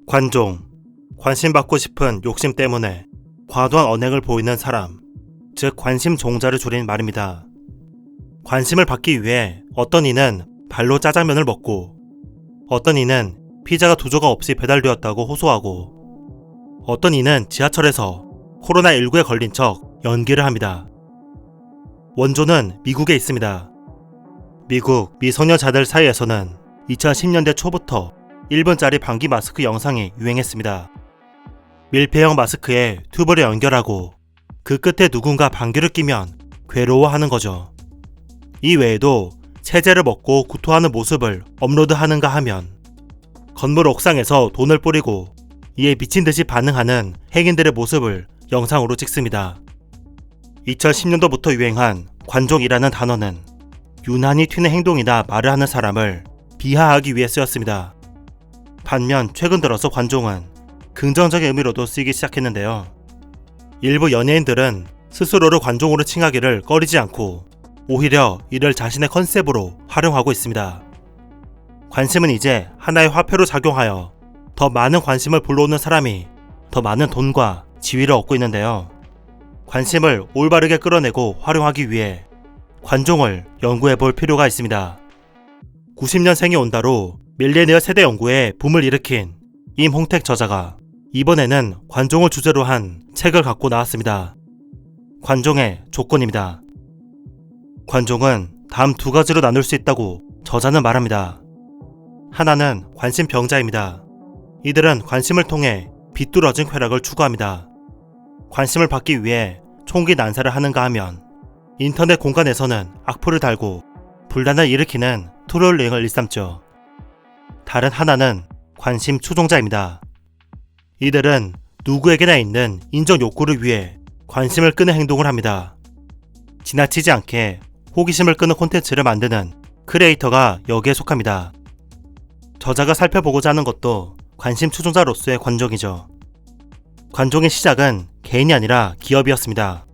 관종, 관심받고 싶은 욕심 때문에 과도한 언행을 보이는 사람, 즉 관심종자를 줄인 말입니다. 관심을 받기 위해 어떤 이는 발로 짜장면을 먹고, 어떤 이는 피자가 2조각 없이 배달되었다고 호소하고, 어떤 이는 지하철에서 코로나19에 걸린 척 연기를 합니다. 원조는 미국에 있습니다. 미국 미성년자들 사이에서는 2010년대 초부터 1분짜리 방귀 마스크 영상이 유행했습니다. 밀폐형 마스크에 튜브를 연결하고 그 끝에 누군가 방귀를 뀌면 괴로워하는 거죠. 이 외에도 체제를 먹고 구토하는 모습을 업로드하는가 하면 건물 옥상에서 돈을 뿌리고 이에 미친듯이 반응하는 행인들의 모습을 영상으로 찍습니다. 2010년도부터 유행한 관종이라는 단어는 유난히 튀는 행동이나 말을 하는 사람을 비하하기 위해 쓰였습니다. 반면 최근 들어서 관종은 긍정적인 의미로도 쓰이기 시작했는데요. 일부 연예인들은 스스로를 관종으로 칭하기를 꺼리지 않고 오히려 이를 자신의 컨셉으로 활용하고 있습니다. 관심은 이제 하나의 화폐로 작용하여 더 많은 관심을 불러오는 사람이 더 많은 돈과 지위를 얻고 있는데요. 관심을 올바르게 끌어내고 활용하기 위해 관종을 연구해 볼 필요가 있습니다. 90년생이 온다로 밀레니얼 세대 연구에 붐을 일으킨 임홍택 저자가 이번에는 관종을 주제로 한 책을 갖고 나왔습니다. 관종의 조건입니다. 관종은 다음 2가지로 나눌 수 있다고 저자는 말합니다. 하나는 관심병자입니다. 이들은 관심을 통해 비뚤어진 쾌락을 추구합니다. 관심을 받기 위해 총기 난사를 하는가 하면 인터넷 공간에서는 악플을 달고 분란을 일으키는 트롤링을 일삼죠. 다른 하나는 관심 추종자입니다. 이들은 누구에게나 있는 인정 욕구를 위해 관심을 끄는 행동을 합니다. 지나치지 않게 호기심을 끄는 콘텐츠를 만드는 크리에이터가 여기에 속합니다. 저자가 살펴보고자 하는 것도 관심 추종자로서의 관종이죠. 관종의 시작은 개인이 아니라 기업이었습니다.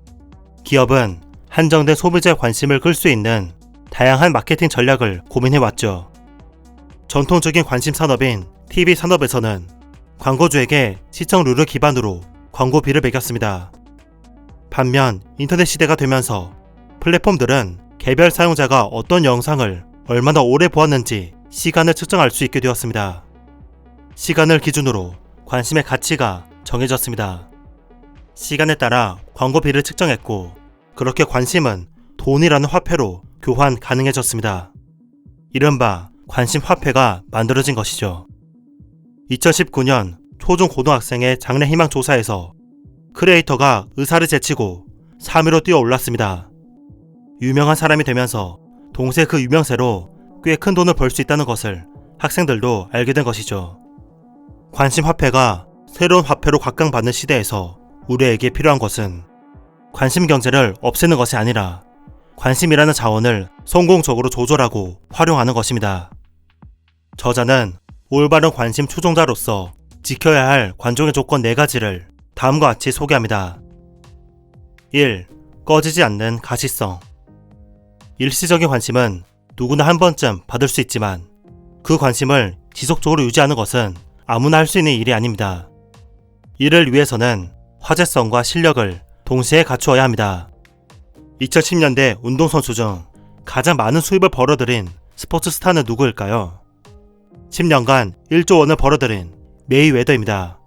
기업은 한정된 소비자의 관심을 끌 수 있는 다양한 마케팅 전략을 고민해왔죠. 전통적인 관심 산업인 TV 산업에서는 광고주에게 시청 룰을 기반으로 광고비를 매겼습니다. 반면 인터넷 시대가 되면서 플랫폼들은 개별 사용자가 어떤 영상을 얼마나 오래 보았는지 시간을 측정할 수 있게 되었습니다. 시간을 기준으로 관심의 가치가 정해졌습니다. 시간에 따라 광고비를 측정했고, 그렇게 관심은 돈이라는 화폐로 교환 가능해졌습니다. 이른바 관심 화폐가 만들어진 것이죠. 2019년 초중고등학생의 장래 희망 조사에서 크리에이터가 의사를 제치고 3위로 뛰어 올랐습니다. 유명한 사람이 되면서 동시에 그 유명세로 꽤 큰 돈을 벌 수 있다는 것을 학생들도 알게 된 것이죠. 관심 화폐가 새로운 화폐로 각광받는 시대에서 우리에게 필요한 것은 관심 경제를 없애는 것이 아니라 관심이라는 자원을 성공적으로 조절하고 활용하는 것입니다. 저자는 올바른 관심 추종자로서 지켜야 할 관종의 조건 4가지를 다음과 같이 소개합니다. 1. 꺼지지 않는 가시성. 일시적인 관심은 누구나 한 번쯤 받을 수 있지만 그 관심을 지속적으로 유지하는 것은 아무나 할 수 있는 일이 아닙니다. 이를 위해서는 화제성과 실력을 동시에 갖추어야 합니다. 2010년대 운동선수 중 가장 많은 수입을 벌어들인 스포츠 스타는 누구일까요? 10년간 1조 원을 벌어들인 메이웨더입니다.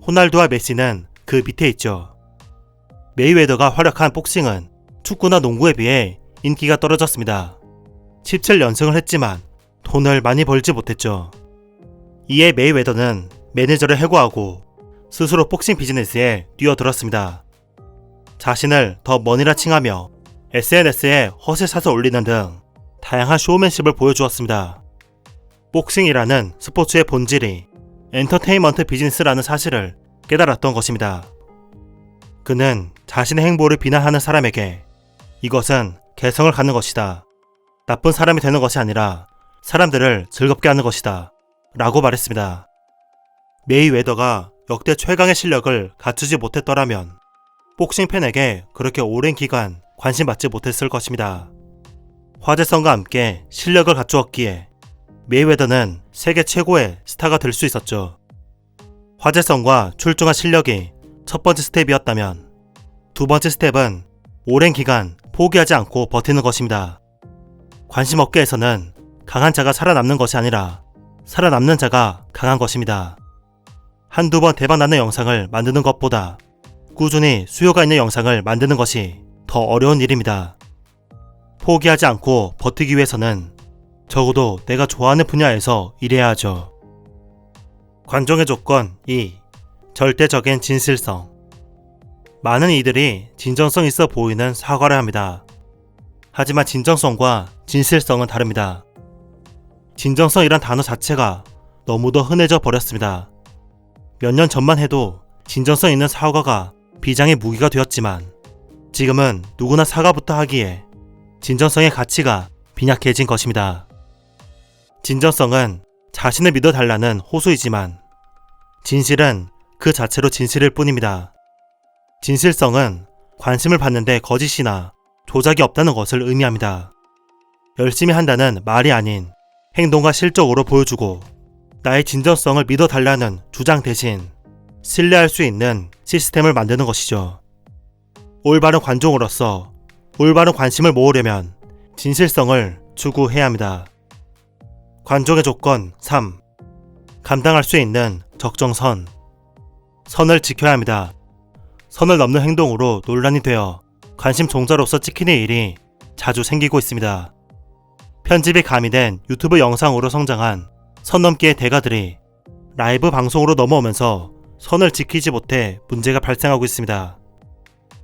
호날두와 메시는 그 밑에 있죠. 메이웨더가 활약한 복싱은 축구나 농구에 비해 인기가 떨어졌습니다. 17연승을 했지만 돈을 많이 벌지 못했죠. 이에 메이웨더는 매니저를 해고하고 스스로 복싱 비즈니스에 뛰어들었습니다. 자신을 더 머니라 칭하며 SNS에 허세샷을 올리는 등 다양한 쇼맨십을 보여주었습니다. 복싱이라는 스포츠의 본질이 엔터테인먼트 비즈니스라는 사실을 깨달았던 것입니다. 그는 자신의 행보를 비난하는 사람에게 이것은 개성을 갖는 것이다. 나쁜 사람이 되는 것이 아니라 사람들을 즐겁게 하는 것이다. 라고 말했습니다. 메이웨더가 역대 최강의 실력을 갖추지 못했더라면 복싱 팬에게 그렇게 오랜 기간 관심받지 못했을 것입니다. 화제성과 함께 실력을 갖추었기에 메이웨더는 세계 최고의 스타가 될 수 있었죠. 화제성과 출중한 실력이 첫 번째 스텝이었다면 두 번째 스텝은 오랜 기간 포기하지 않고 버티는 것입니다. 관심 업계에서는 강한 자가 살아남는 것이 아니라 살아남는 자가 강한 것입니다. 한두 번 대박나는 영상을 만드는 것보다 꾸준히 수요가 있는 영상을 만드는 것이 더 어려운 일입니다. 포기하지 않고 버티기 위해서는 적어도 내가 좋아하는 분야에서 일해야 하죠. 관종의 조건 2. 절대적인 진실성. 많은 이들이 진정성 있어 보이는 사과를 합니다. 하지만 진정성과 진실성은 다릅니다. 진정성이란 단어 자체가 너무도 흔해져 버렸습니다. 몇 년 전만 해도 진정성 있는 사과가 비장의 무기가 되었지만 지금은 누구나 사과부터 하기에 진정성의 가치가 빈약해진 것입니다. 진정성은 자신을 믿어달라는 호소이지만 진실은 그 자체로 진실일 뿐입니다. 진실성은 관심을 받는데 거짓이나 조작이 없다는 것을 의미합니다. 열심히 한다는 말이 아닌 행동과 실적으로 보여주고 나의 진정성을 믿어달라는 주장 대신 신뢰할 수 있는 시스템을 만드는 것이죠. 올바른 관종으로서 올바른 관심을 모으려면 진실성을 추구해야 합니다. 관종의 조건 3. 감당할 수 있는 적정선. 선을 지켜야 합니다. 선을 넘는 행동으로 논란이 되어 관심 종자로서 찍히는 일이 자주 생기고 있습니다. 편집이 가미된 유튜브 영상으로 성장한 선 넘기의 대가들이 라이브 방송으로 넘어오면서 선을 지키지 못해 문제가 발생하고 있습니다.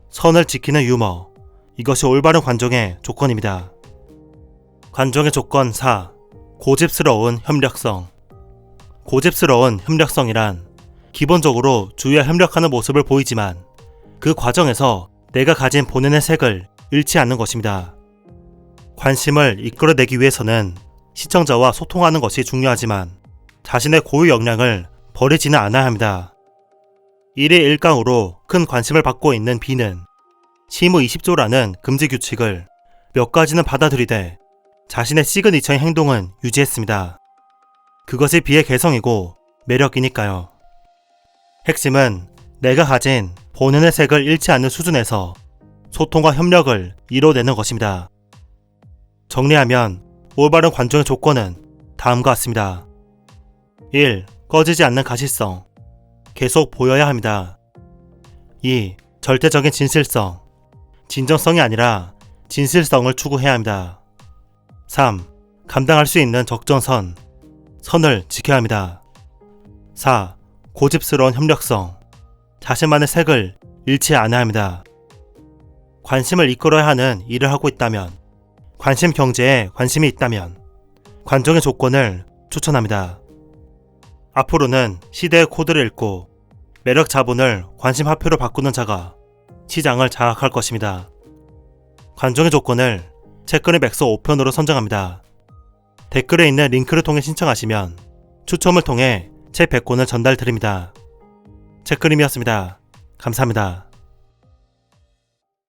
선을 지키는 유머. 이것이 올바른 관종의 조건입니다. 관종의 조건 4. 고집스러운 협력성. 고집스러운 협력성이란 기본적으로 주위와 협력하는 모습을 보이지만 그 과정에서 내가 가진 본연의 색을 잃지 않는 것입니다. 관심을 이끌어내기 위해서는 시청자와 소통하는 것이 중요하지만 자신의 고유 역량을 버리지는 않아야 합니다. 1일 1강으로 큰 관심을 받고 있는 B는 시무 20조라는 금지 규칙을 몇 가지는 받아들이되 자신의 시그니처인 행동은 유지했습니다. 그것이 B의 개성이고 매력이니까요. 핵심은 내가 가진 본연의 색을 잃지 않는 수준에서 소통과 협력을 이뤄내는 것입니다. 정리하면 올바른 관종의 조건은 다음과 같습니다. 1. 꺼지지 않는 가시성. 계속 보여야 합니다. 2. 절대적인 진실성. 진정성이 아니라 진실성을 추구해야 합니다. 3. 감당할 수 있는 적정선. 선을 지켜야 합니다. 4. 고집스러운 협력성. 자신만의 색을 잃지 않아야 합니다. 관심을 이끌어야 하는 일을 하고 있다면, 관심 경제에 관심이 있다면 관종의 조건을 추천합니다. 앞으로는 시대의 코드를 읽고 매력 자본을 관심 화폐로 바꾸는 자가 시장을 장악할 것입니다. 관종의 조건을 책글의 맥서 5편으로 선정합니다. 댓글에 있는 링크를 통해 신청하시면 추첨을 통해 책 100권을 전달드립니다. 책그림이었습니다. 감사합니다.